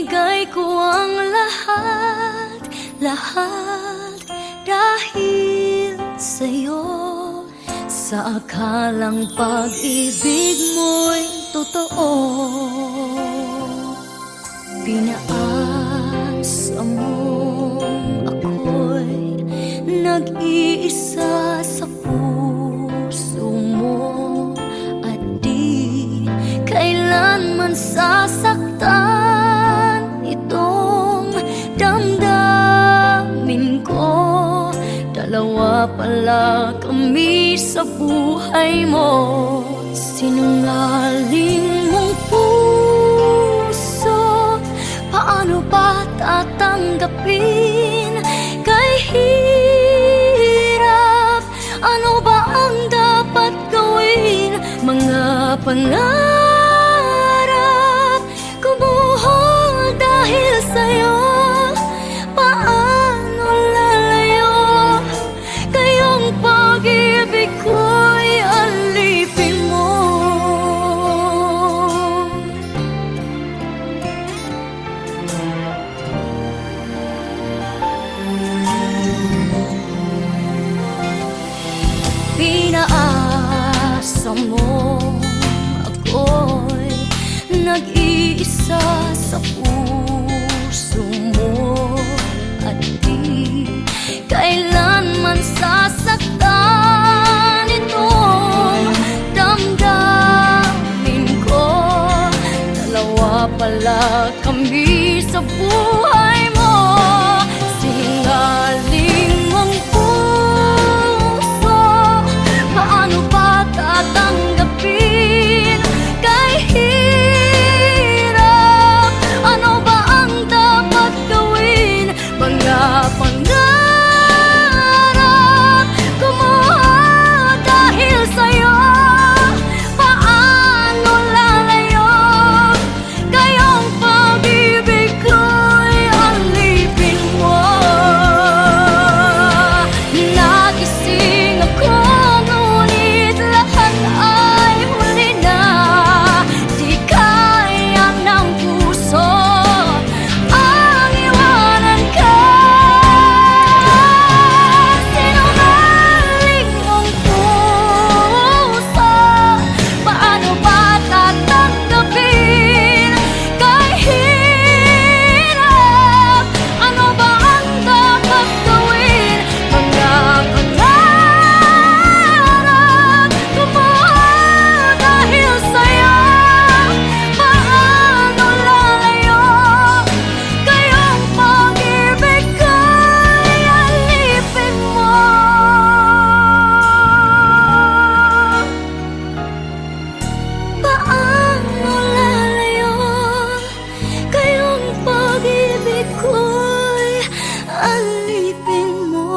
Ibinigay ko ang lahat, lahat dahil sa'yo. Sa akalang pag-ibig mo'y totoo, pinaasa mong ako'y nag-iisa sa puso mo, at di kailanman sasaktan itong damdamin ko. Dalawa pala kami sa buhay mo. Sinungaling mong puso, paano ba tatanggapin? Kay hirap, ano ba ang dapat gawin? Mga pangarap kumuha dahil sa'yo. Paano lalayo? Kayong pag-ibig ko'y alipin mo. Pinaasa mo ako'y nag-iisa sa puso mo, at di kailanman sasaktan itong damdamin ko. Dalawa pala kami sa buhay mo. Sinungaling mong puso, paano ba tatanggapin? Kay hirap, ano ba ang dapat gawin? Mga pangarap kumuha dahil sa'yo. Paano lalayo? Kayong pag-ibig ko'y alipin mo. Nagising ako, ngunit lahat ay huli na. Di kaya ng puso ang iwanan ka. Sinungaling mong puso, paano ba tatanggapin? Kay hirap, ano ba ang dapat gawin? Mga pangarap kumuha dahil sa'yo. Paano lalayo? Kayong pag-ibig ko'y alipin mo. Paano lalayo? Kayong pag-ibig ko'y alipin mo.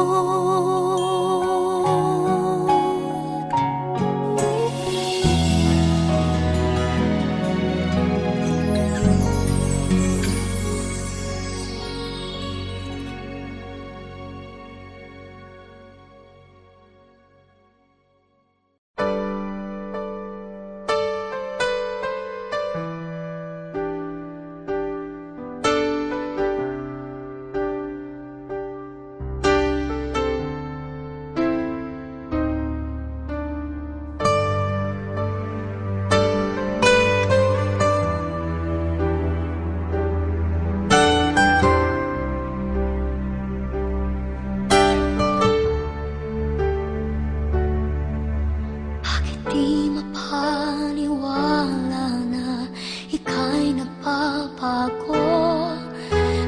Bakit di mapaniwala na ika'y nagbabago?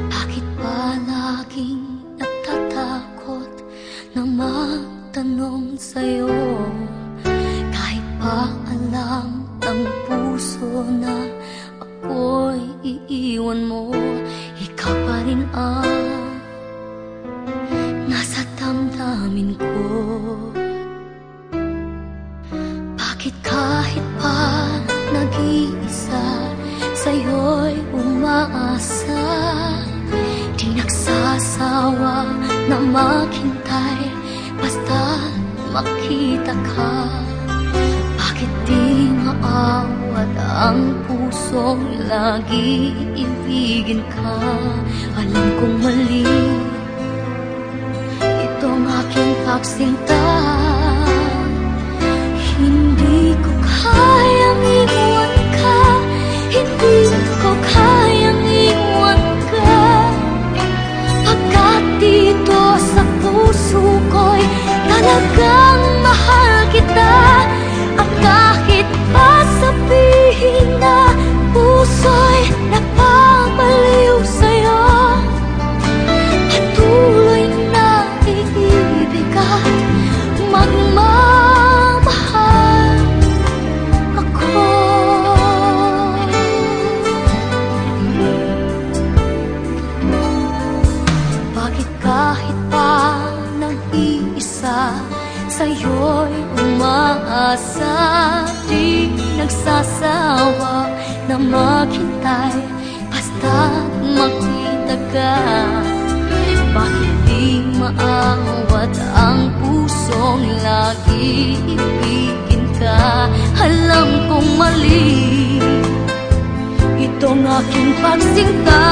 Bakit ba laging natatakot na magtanong sa'yo? Kahit pa alam ng puso na ako'y iiwan mo, ikaw pa rin ang nasa damdamin ko. Bakit kahit pa nag-iisa, sa'yo'y umaasa? Di nagsasawa na maghintay, basta makita ka. Bakit di maawa umaawat ang pusong lagi ibigin ka. Alam kong mali itong aking pagsinta. Hindi ko kayang iwan ka, hindi ko kayang iwan ka. Pagkat dito sa puso ko'y talagang mahal kita. At kahit pa sabihin na puso'y napapaliw sa'yo, patuloy na iibig at magmamahal ako. Bakit kahit pa nang iisa sa'yo'y umaasa, di nagsasawa na maghintay basta't makita ka. Bakit di maawat ang pusong lagi ibigin ka? Alam kong mali itong aking pagsinta.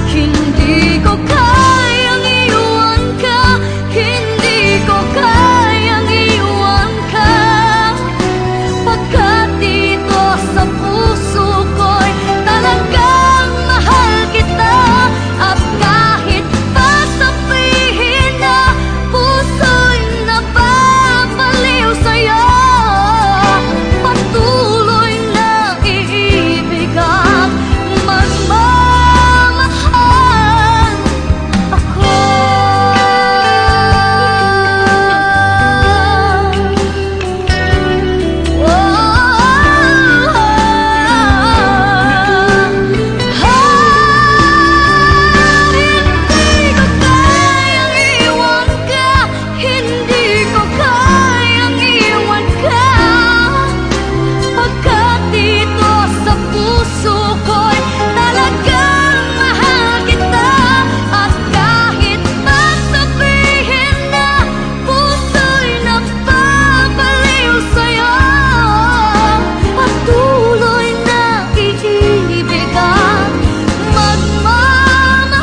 Hindi ko kayang iwan ka, hindi ko kayang iwan ka. Pagkat dito sa puso ko'y talagang mahal kita. At kahit pa sabihin na puso'y napapaliw sa'yo, patuloy na iibig at magmamahal ako. Hindi ko kayang iwan ka, pagkat dito sa puso ko'y talagang mahal kita. At kahit pa sabihin na puso'y napapaliw sa'yo, patuloy na iibig at magmamahal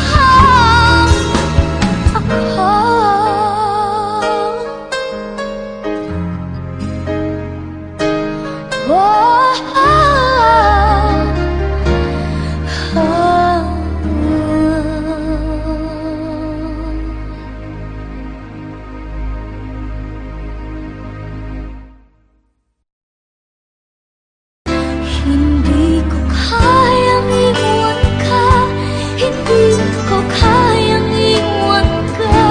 ako. Hindi ko kayang iwan ka, hindi ko kayang iwan ka.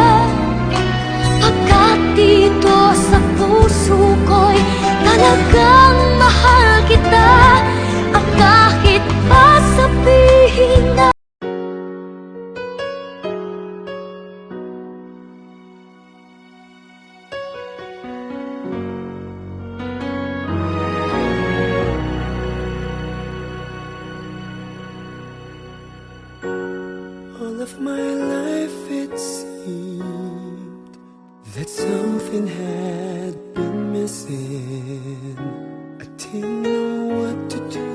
Pagkat dito sa puso ko'y talagang mahal kita. At kahit pa sabihin na all of my life it seemed that something had been missing. I didn't know what to do.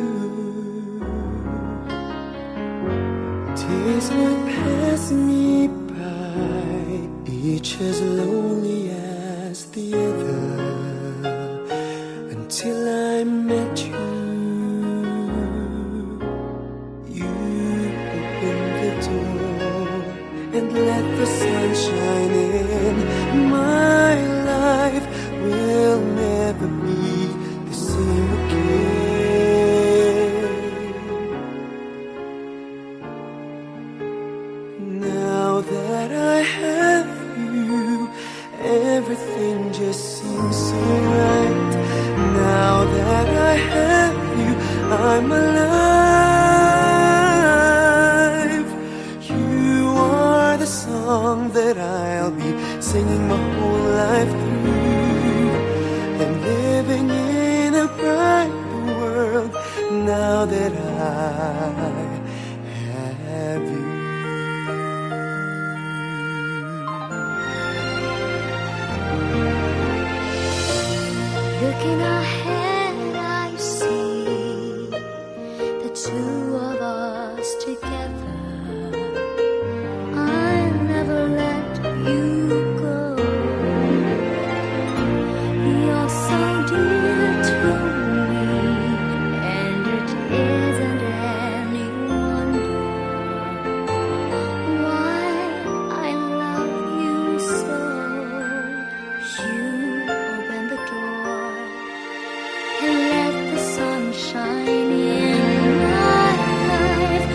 Days would pass me by, each as lonely as the other, until I met you. You opened the door and let the sun shine in. My life will never be the same again. Now that I have you, everything just seems so right. Now that I have you, I'm alive. You are the song that I'll be singing my whole life through, and living in a brighter world now that I have you. looking ahead, together. I'll never let you go. You're so dear to me, and it isn't any wonder why I love you so. You open the door and let the sun shine in my life.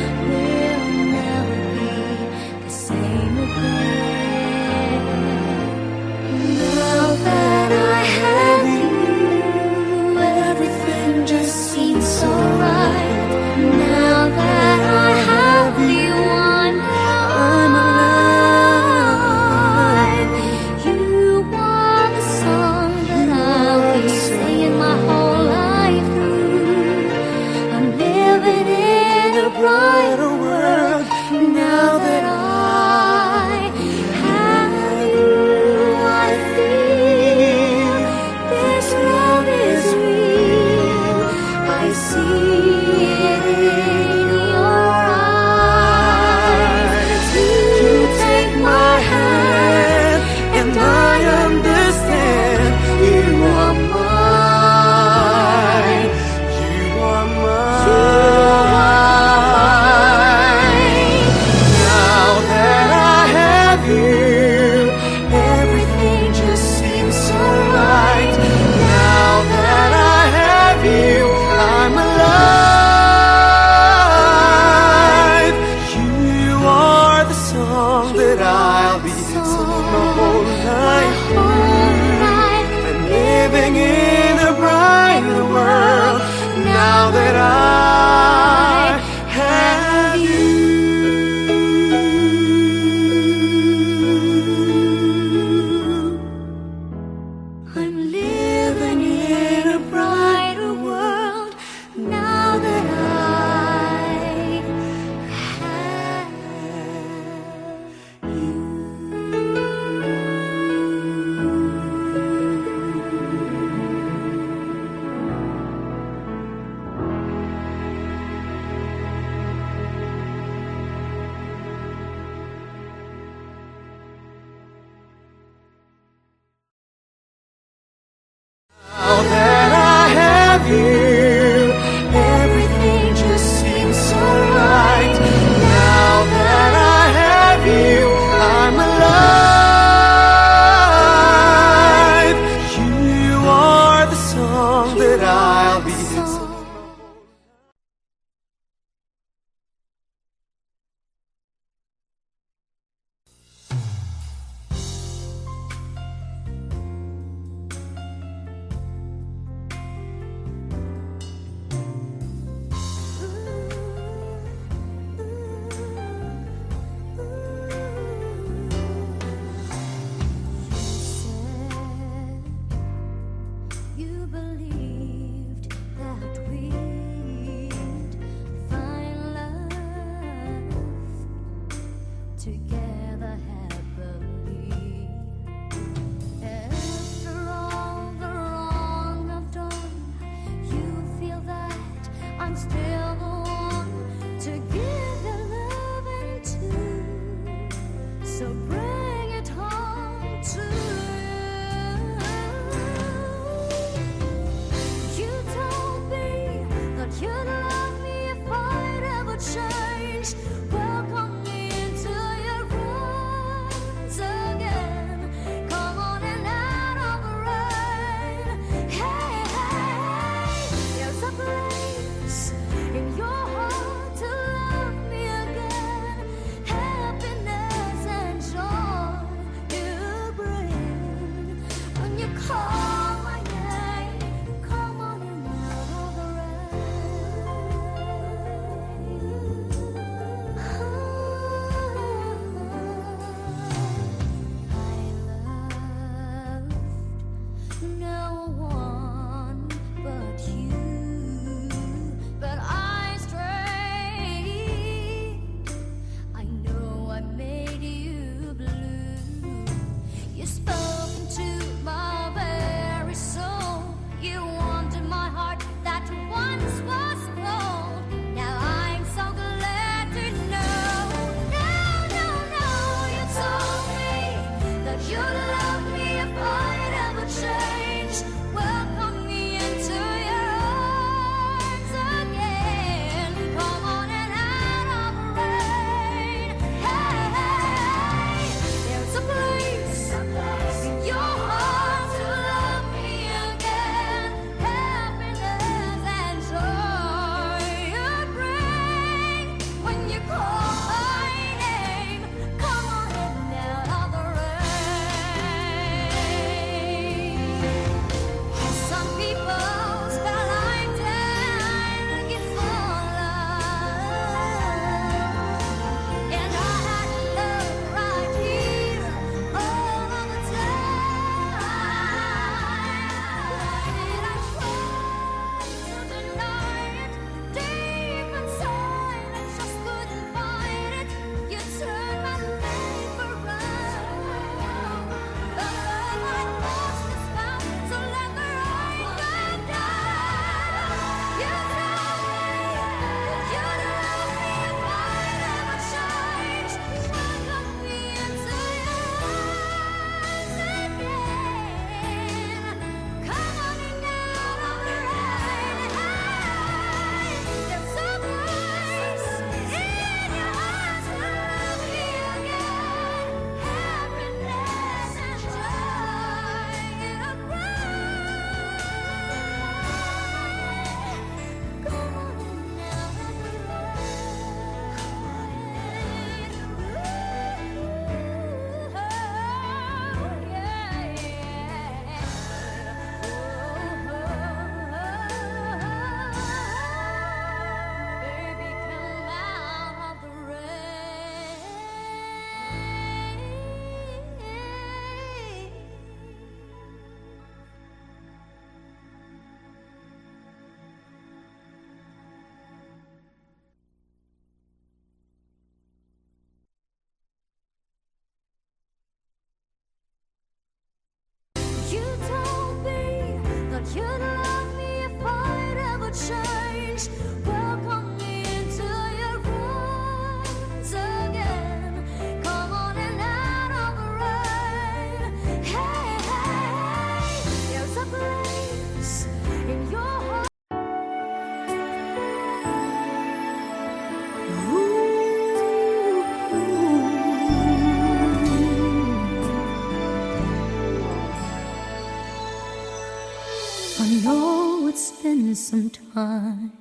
fine,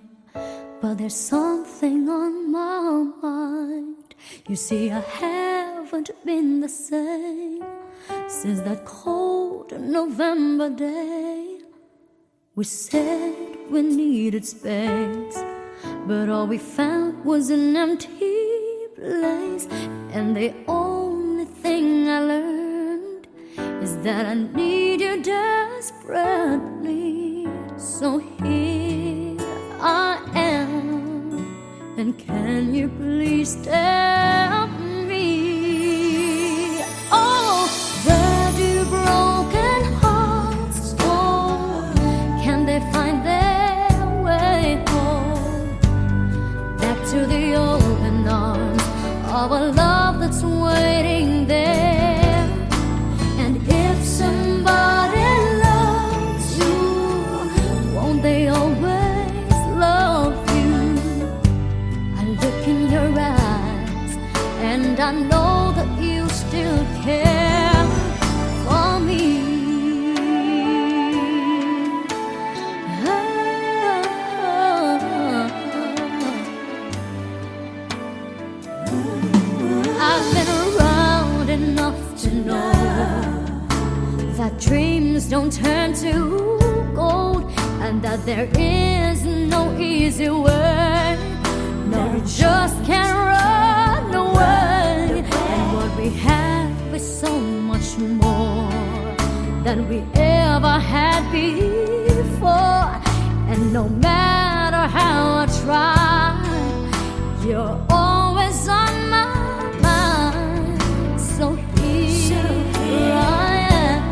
but there's something on my mind. You see, I haven't been the same since that cold November day. We said we needed space, but all we found was an empty place. And the only thing I learned is that I need you desperately. So here I am, and can you please tell me, oh, where do broken hearts go? Can they find their way home? Back to the open arms of a love that's waiting there. And if somebody loves you, won't they always love you? I look in your eyes and I know that you still care for me. I've been around enough to know that dreams don't turn to gold, and that there is no easy way. No, you just can't run away. And what we have is so much more than we ever had before. And no matter how I try, you're always on my mind. So here I am,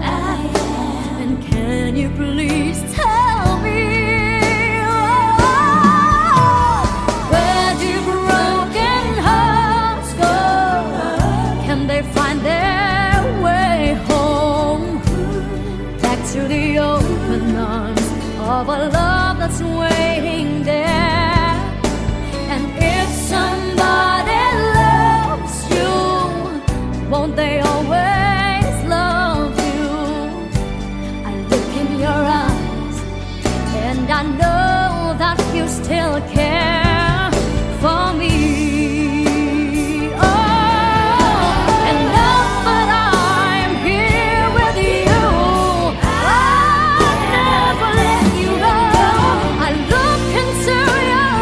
and can you please tell me, oh, where do broken hearts go? Can they find their way home? Back to the open arms of a love that's waiting there. And if somebody loves you, won't they always love you? I look in your eyes and I know that you still care for me. Oh, and now that I'm here with you, I'll never let you go. I look into your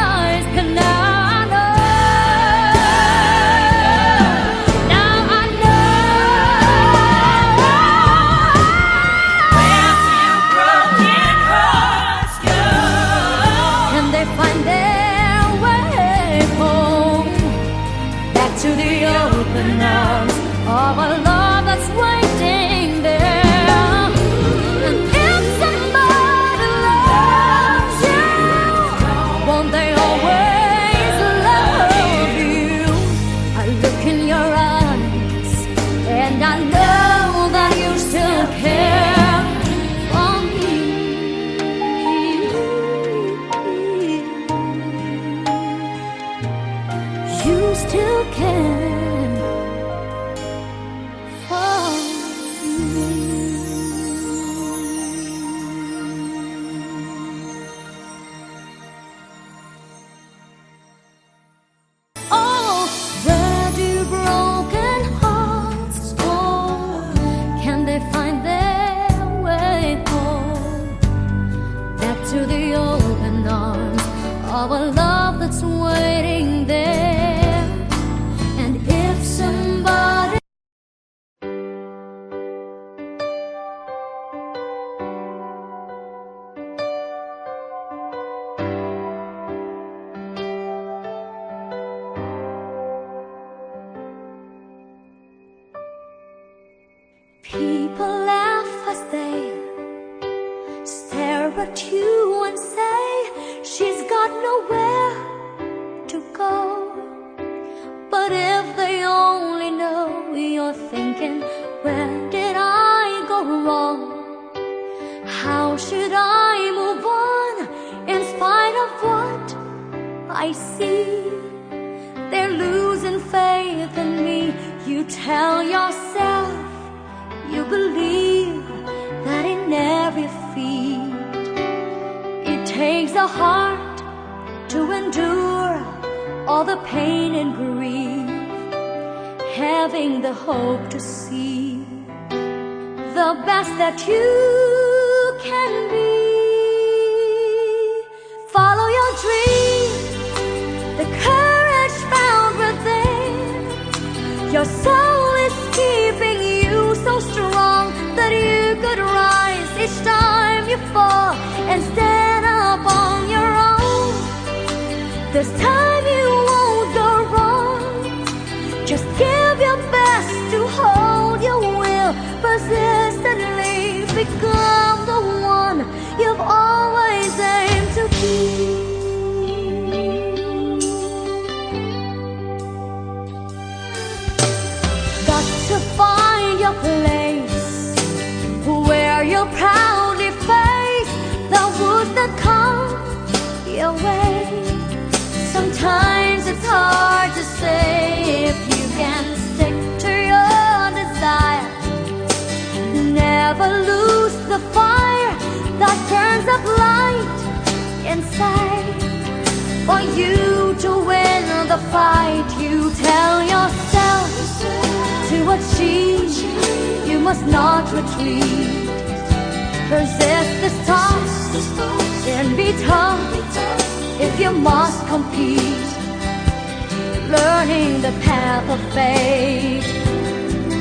eyes and now I know. Now I know. Where do broken hearts go? Can they find their way home? Back to the open arms of a love that's waiting there. And if somebody loves you, won't they always love you? I look in your eyes and I know that you still care for me. You still care for me. Oh, where do broken hearts go? Can they find their way home? Back to the open arms of a love that's waiting there. And if somebody people laugh as they stare at you and say she's got nowhere to go. But if they only know you're thinking, where did I go wrong? How should I move on in spite of what I see? They're losing faith in me. You tell yourself you believe that in every feat it takes takes a heart to endure all the pain and grief, having the hope to see the best that you can be. Follow your dreams, the courage found within. Your soul is keeping you so strong that you could rise each time you fall and stand up on your own. This time you won't go wrong. Just give your best to hold your will, persistently become the one you've always aimed to be. Got to find your place where you'll proudly face the woes that come your way. Sometimes it's hard to say if you can stick to your desire. Never lose the fire that burns up light inside. For you to win the fight, you tell yourself to achieve, you must not retreat. Resist the storms and be tough if you must compete. Learning the path of fate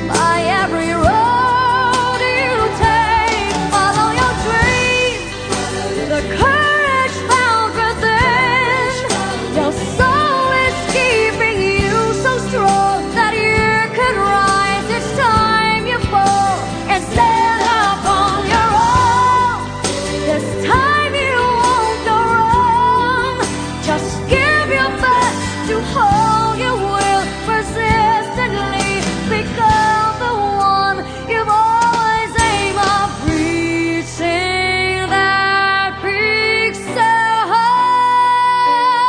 by every road you take. Follow your dreams, the courage found within. Your soul is keeping you so strong that you can rise each time you fall and stand up on your own. This time you won't go wrong. Just give your best to hold your will, persistently become the one you've always aimed of, reaching that peak so high.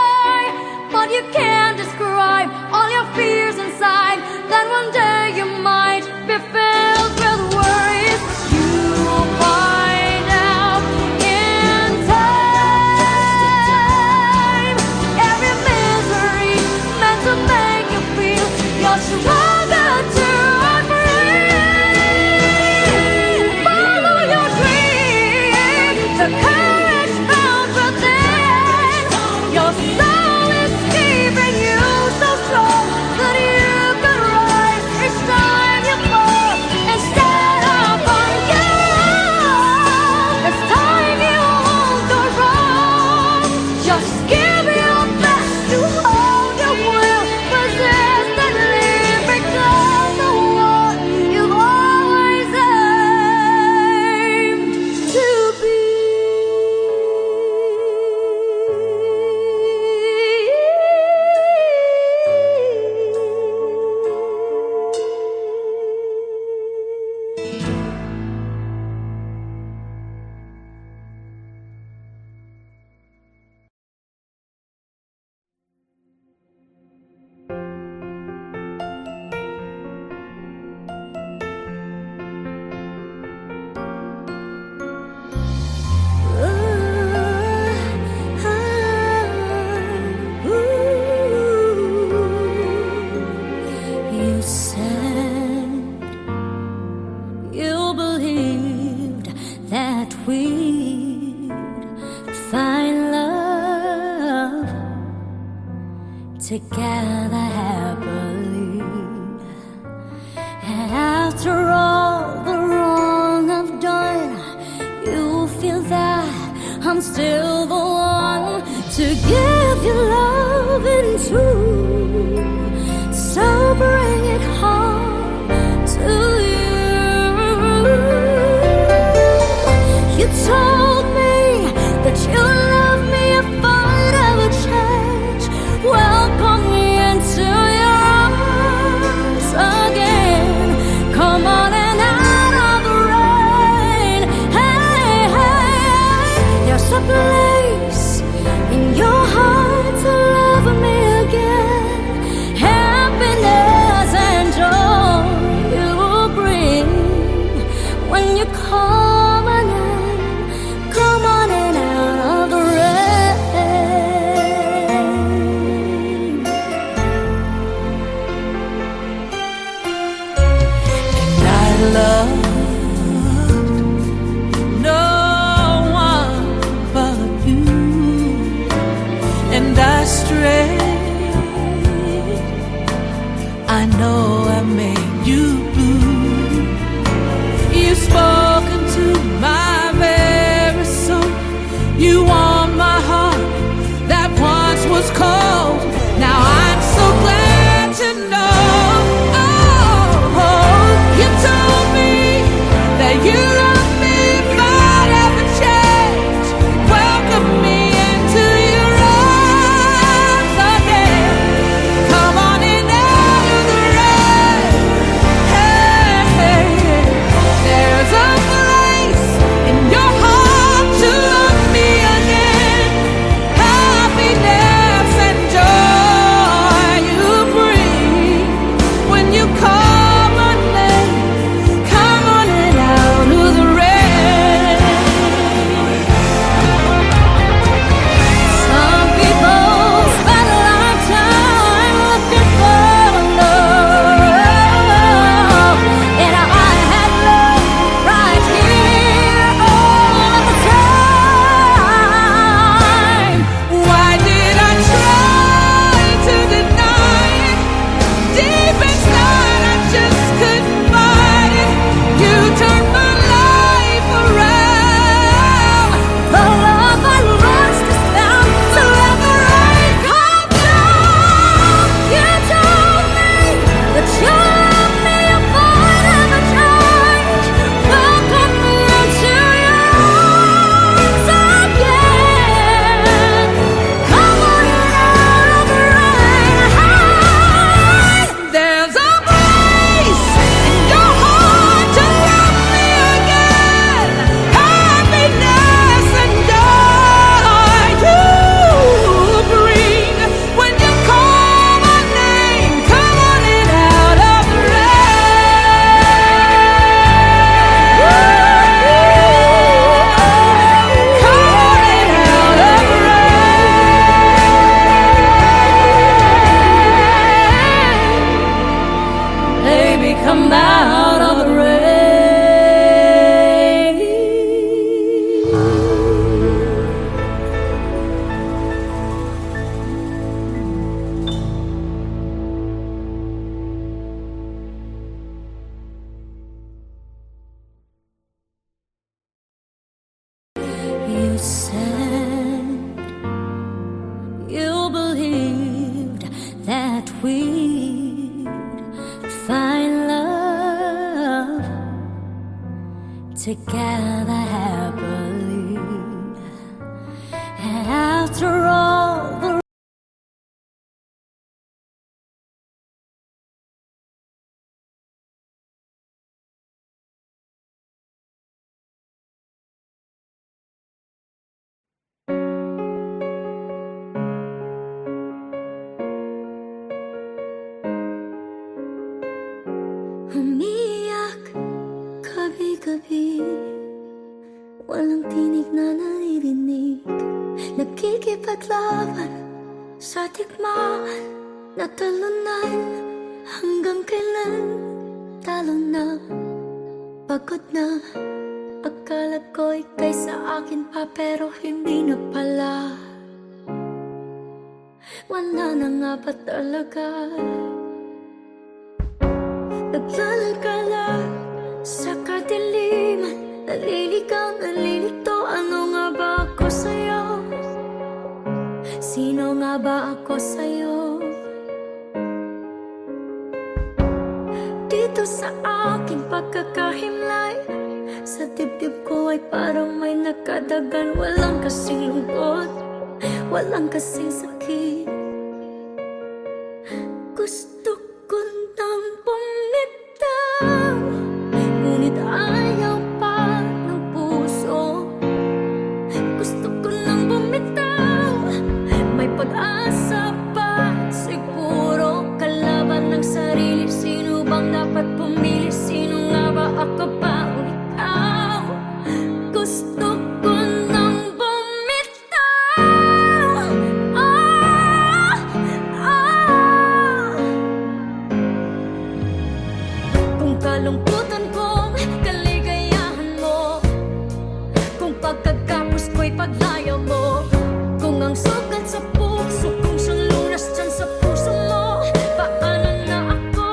But you can't describe all your fears inside. Then one day you might be filled with worries. You'll find out in time. Every misery meant to make you feel you're stronger to breathe. Follow your dream, the courage found within. Your soul is keeping you so strong that you could rise each time you fall and stand up on your own. This time you won't go wrong. Just give your best to hold your will, persistently become the one you've always aimed to be. You said you believed that we'd find love together happily. And after all the wrong I've done, you feel that I'm still the one to give you love and truth. So bring it home to you. You told me that you love me if I'd ever change. Welcome me into your arms again. Come on and out of the rain. Hey, hey, there's a place in your heart to love me again. that we'd find love together happily. And after all the umiyak gabi-gabi, walang tinig na naririnig, nakikipaglaban sa tikmaan na talunan. Hanggang kailan talo na, pagod na. Akala ko ika'y sa akin pa, pero hindi na pala. Wala na nga ba talaga? Naglalagala sa kadiliman, naliligaw, nalilito. Ano nga ba ako sa'yo? Sino nga ba ako sa'yo? Dito sa aking pagkakahimlay, sa dibdib ko ay parang may nakadagan. Walang kasing lungkot, walang kasing sakit. Gusto ko nang bumitaw, ngunit ayaw pa ng puso. Gusto ko nang bumitaw, may pag-asa pa siguro. Kalaban ng sarili, sino bang dapat pumili? Sino nga ba, ako ba o ikaw? Gusto ko nang bumitaw. Kung kalungkutan kong kaligayahan mo, kung pagkagapos ko'y paglaya mo, kung ang sugat sa puso kung siyang lunas dyan sa puso mo, paano na ako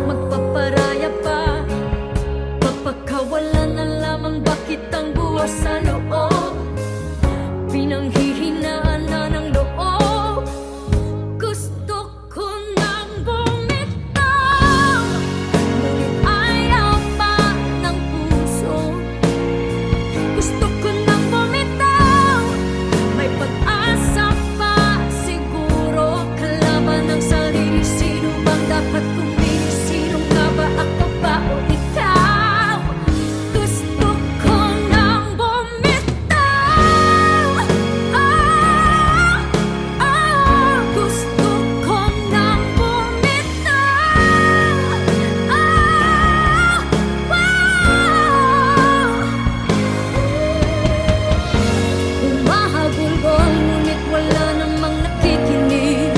magpaparaya pa? Papakawalan na lamang ba kitang buwas sa loob? Pinanghihinaan na ng loob. Gusto ko nang bumitaw, ngunit ayaw pa ng puso. Gusto ko nang bumitaw, may pag-asa pa siguro. Kalaban ng sarili, sino bang dapat pumili? Sino nga ba, ako ba o ikaw? Gusto ko nang bumitaw. Gusto ko nang bumitaw. Humahagulgol, ngunit wala namang nakikinig.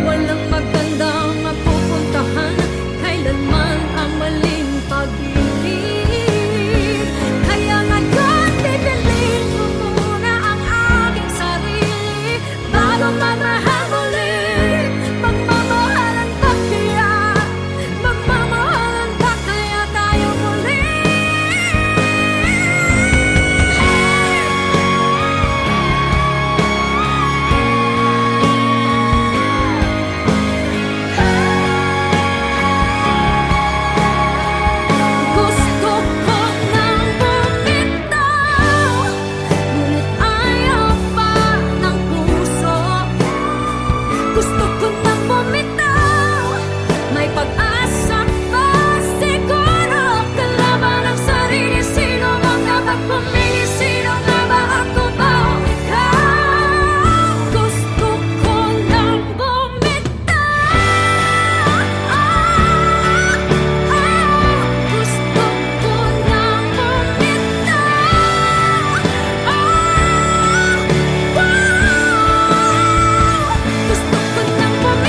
Walang magandang mapupuntahan, kailanman ang maling pag-ibig. Kaya ngayon, bibilin ko muna ang aking sarili bago magmahal muli. Magmamahalan pa kaya? Magmamahalan pa kaya tayo muli? Gusto ko nang bumitaw, ngunit ayaw pa ng puso. Gusto ko nang bumitaw, may pag-asa pa siguro. Kalaban ng sarili, sino bang dapat pumili? Sino nga ba, ako ba o ikaw? Gusto ko nang bumitaw. Gusto ko nang bumitaw. Gusto ko nang bumitaw.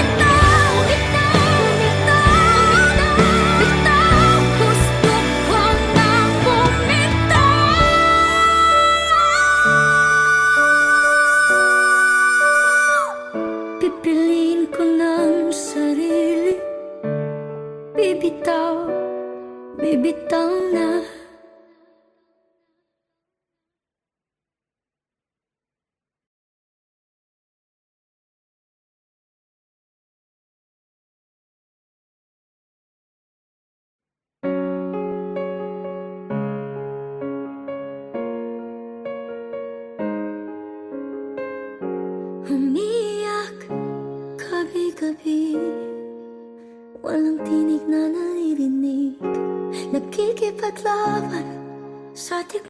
gabi, walang tinig na naririnig, nakikipaglaban sa